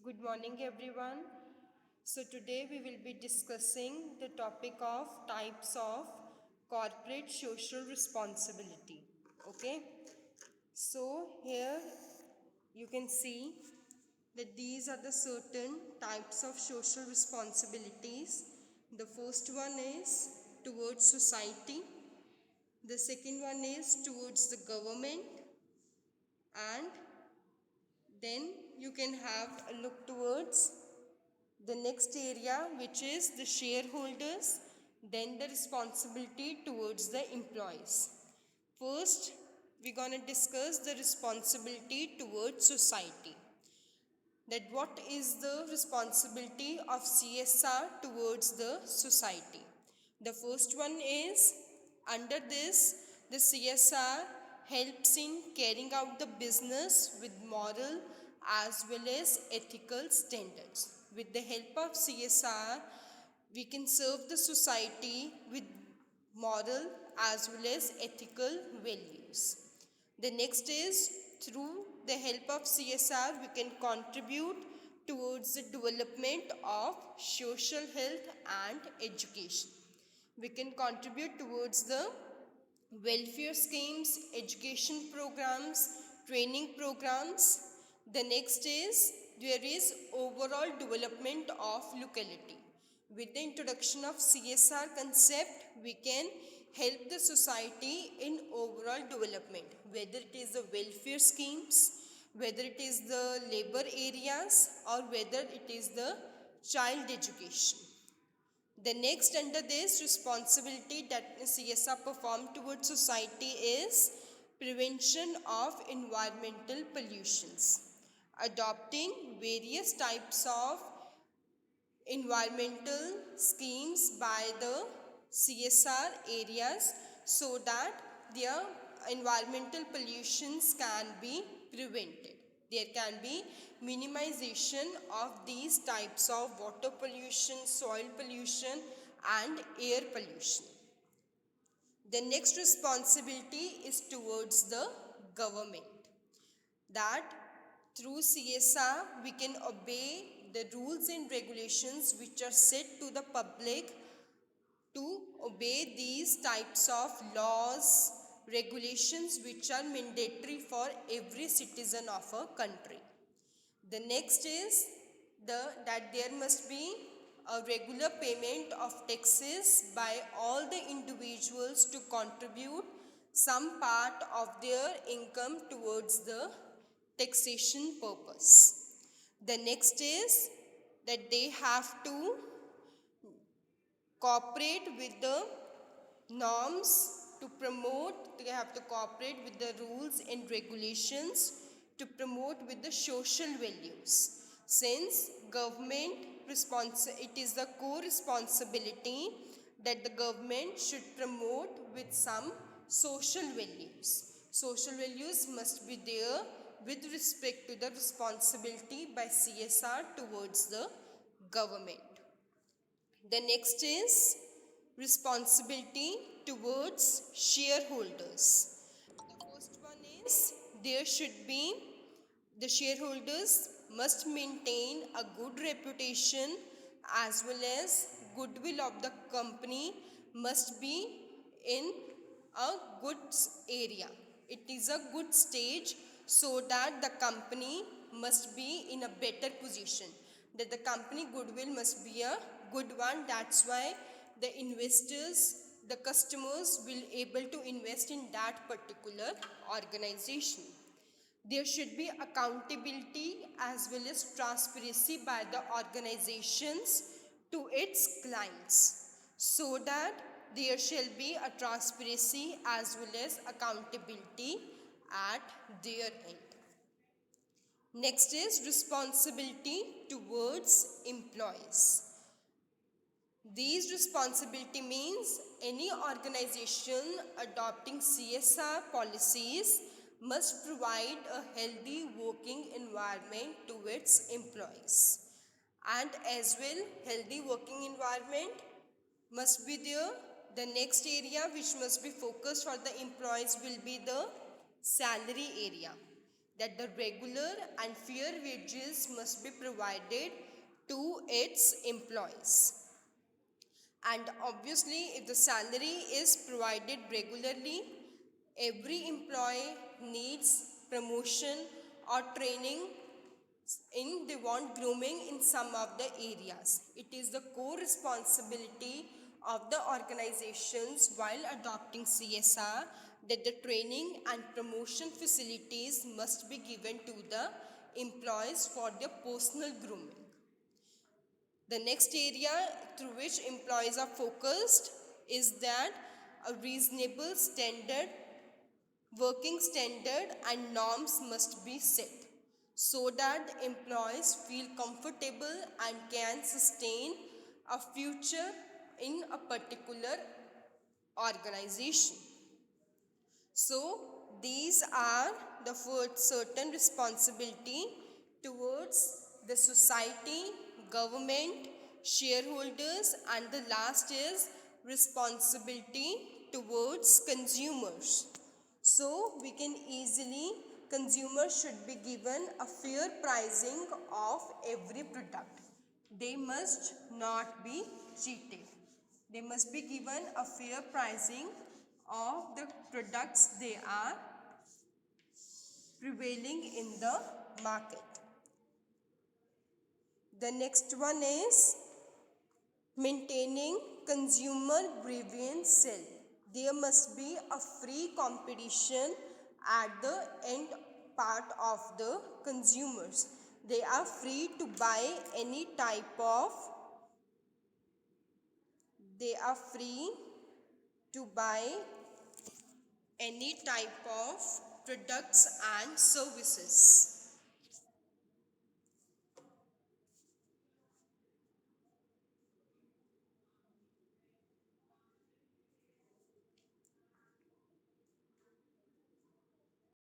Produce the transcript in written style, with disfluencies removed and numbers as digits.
Good morning, everyone. So, today we will be discussing the topic of types of corporate social responsibility. Okay, so here you can see that these are the certain types of social responsibilities. The first one is towards society, the second one is towards the government, and then you can have a look towards the next area, which is the shareholders, then the responsibility towards the employees. First, we're going to discuss the responsibility towards society. That what is the responsibility of CSR towards the society. The first one is, under this, the CSR helps in carrying out the business with moral as well as ethical standards. With the help of CSR, we can serve the society with moral as well as ethical values. The next is, through the help of CSR, we can contribute towards the development of social health and education. We can contribute towards the welfare schemes, education programs, training programs. The next is, there is overall development of locality. With the introduction of CSR concept, we can help the society in overall development, whether it is the welfare schemes, whether it is the labor areas, or whether it is the child education. The next under this responsibility that CSR perform towards society is prevention of environmental pollutions. Adopting various types of environmental schemes by the CSR areas so that their environmental pollutions can be prevented. There can be minimization of these types of water pollution, soil pollution and air pollution. The next responsibility is towards the government, that through CSR we can obey the rules and regulations which are set to the public, to obey these types of laws, regulations which are mandatory for every citizen of a country. The next is that there must be a regular payment of taxes by all the individuals to contribute some part of their income towards the taxation purpose. The next is that they have to cooperate with the norms to promote, they have to cooperate with the rules and regulations to promote with the social values. Since government it is the core responsibility that the government should promote with some social values. Social values must be there with respect to the responsibility by CSR towards the government. The next is responsibility towards shareholders. The first one is, there should be, the shareholders must maintain a good reputation as well as goodwill of the company must be in a good area. It is a good stage so that the company must be in a better position, that the company goodwill must be a good one. That's why the investors, the customers will able to invest in that particular organization. There should be accountability as well as transparency by the organizations to its clients, so that there shall be a transparency as well as accountability at their end. Next is responsibility towards employees. These responsibility means any organization adopting CSR policies must provide a healthy working environment to its employees. And as well, healthy working environment must be there. The next area which must be focused for the employees will be the salary area. that the regular and fair wages must be provided to its employees. And obviously, if the salary is provided regularly, every employee needs promotion or training in they want grooming in some of the areas. It is the core responsibility of the organizations while adopting CSR that the training and promotion facilities must be given to the employees for their personal grooming. The next area through which employees are focused is that a reasonable standard, working standard and norms must be set so that employees feel comfortable and can sustain a future in a particular organization. So these are the first certain responsibility towards the society, government, shareholders, and the last is responsibility towards consumers. So we can easily, consumers should be given a fair pricing of every product. They must not be cheated. They must be given a fair pricing of the products they are prevailing in the market. The next one is maintaining consumer grievance cell. There must be a free competition at the end part of the consumers. They are free to buy any type of they are free to buy any type of products and services.